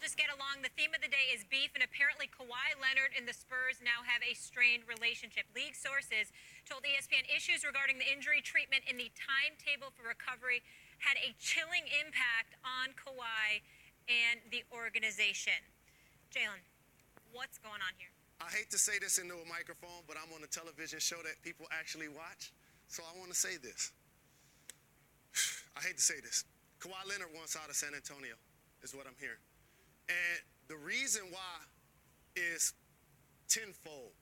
just get along. The theme of the day is beef, and apparently Kawhi Leonard and the Spurs now have a strained relationship. League sources told ESPN issues regarding the injury treatment and the timetable for recovery had a chilling impact on Kawhi and the organization. Jalen, what's going on here? I hate to say this into a microphone, but I'm on a television show that people actually watch, so I want to say this. I hate to say this. Kawhi Leonard wants out of San Antonio, is what I'm hearing. And the reason why is tenfold.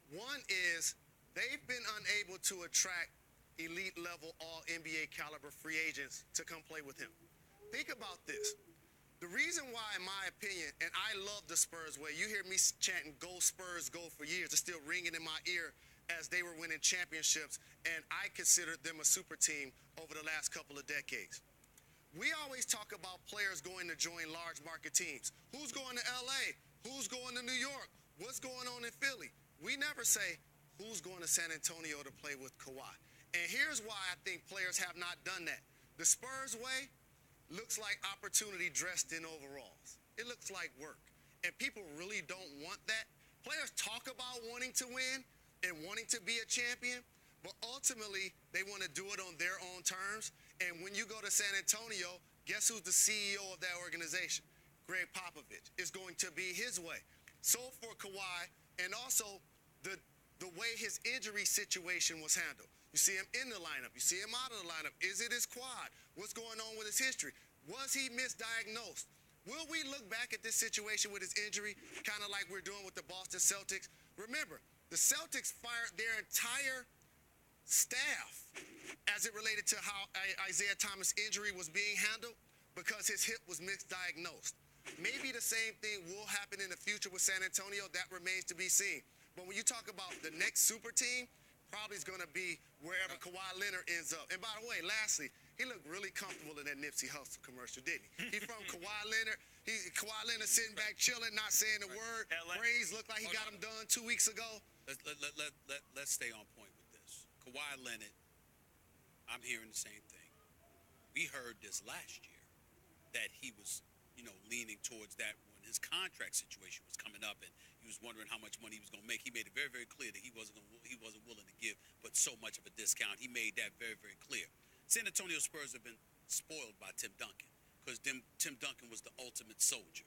One is they've been unable to attract elite-level all-NBA caliber free agents to come play with him. Think about this. The reason why, in my opinion, and I love the Spurs way, you hear me chanting, "Go Spurs, go" for years. It's still ringing in my ear as they were winning championships, and I considered them a super team over the last couple of decades. We always talk about players going to join large market teams. Who's going to LA? Who's going to New York? What's going on in Philly? We never say who's going to San Antonio to play with Kawhi. And here's why I think players have not done that. The Spurs way looks like opportunity dressed in overalls. It looks like work. And people really don't want that. Players talk about wanting to win and wanting to be a champion, but ultimately they want to do it on their own terms. And when you go to San Antonio, guess who's the CEO of that organization? Greg Popovich. It's going to be his way. So for Kawhi, and also the way his injury situation was handled. You see him in the lineup. You see him out of the lineup. Is it his quad? What's going on with his history? Was he misdiagnosed? Will we look back at this situation with his injury, kind of like we're doing with the Boston Celtics? Remember, the Celtics fired their entire staff as it related to how Isaiah Thomas' injury was being handled because his hip was misdiagnosed. Maybe the same thing will happen in the future with San Antonio. That remains to be seen. But when you talk about the next super team, probably is going to be wherever Kawhi Leonard ends up. And by the way, lastly, he looked really comfortable in that Nipsey Hussle commercial, didn't he? He from Kawhi Leonard. Kawhi Leonard sitting back chilling, not saying a word. Braids looked like he got him done 2 weeks ago. Let's stay on point with this. Kawhi Leonard, I'm hearing the same thing. We heard this last year that he was, leaning towards that when his contract situation was coming up and he was wondering how much money he was going to make. He made it very, very clear that he wasn't willing to give but so much of a discount. He made that very, very clear. San Antonio Spurs have been spoiled by Tim Duncan because Tim Duncan was the ultimate soldier.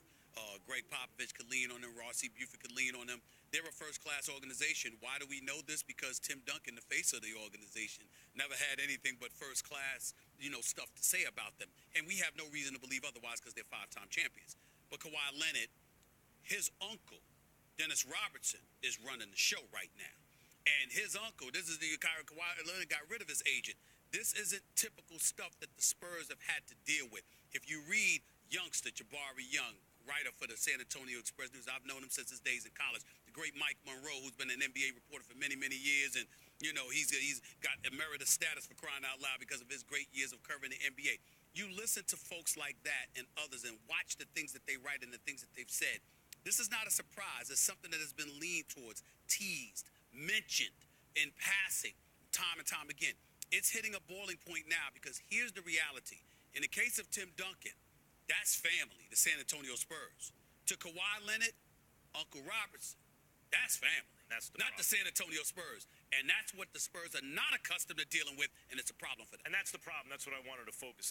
Greg Popovich could lean on him. Rossi Buford could lean on him. They're a first-class organization. Why do we know this? Because Tim Duncan, the face of the organization, never had anything but first-class, stuff to say about them. And we have no reason to believe otherwise because they're five-time champions. But Kawhi Leonard, his uncle, Dennis Robertson, is running the show right now. And his uncle, this is Kawhi Leonard got rid of his agent. This isn't typical stuff that the Spurs have had to deal with. If you read youngster Jabari Young, writer for the San Antonio Express News, I've known him since his days in college. The great Mike Monroe, who's been an NBA reporter for many, many years, and he's got emeritus status for crying out loud because of his great years of covering the NBA. You listen to folks like that and others and watch the things that they write and the things that they've said. This is not a surprise. It's something that has been leaned towards, teased, mentioned in passing time and time again. It's hitting a boiling point now because here's the reality. In the case of Tim Duncan, that's family, the San Antonio Spurs. To Kawhi Leonard, Uncle Robertson, that's family. That's not the San Antonio Spurs. And that's what the Spurs are not accustomed to dealing with, and it's a problem for them. And that's the problem. That's what I wanted to focus on.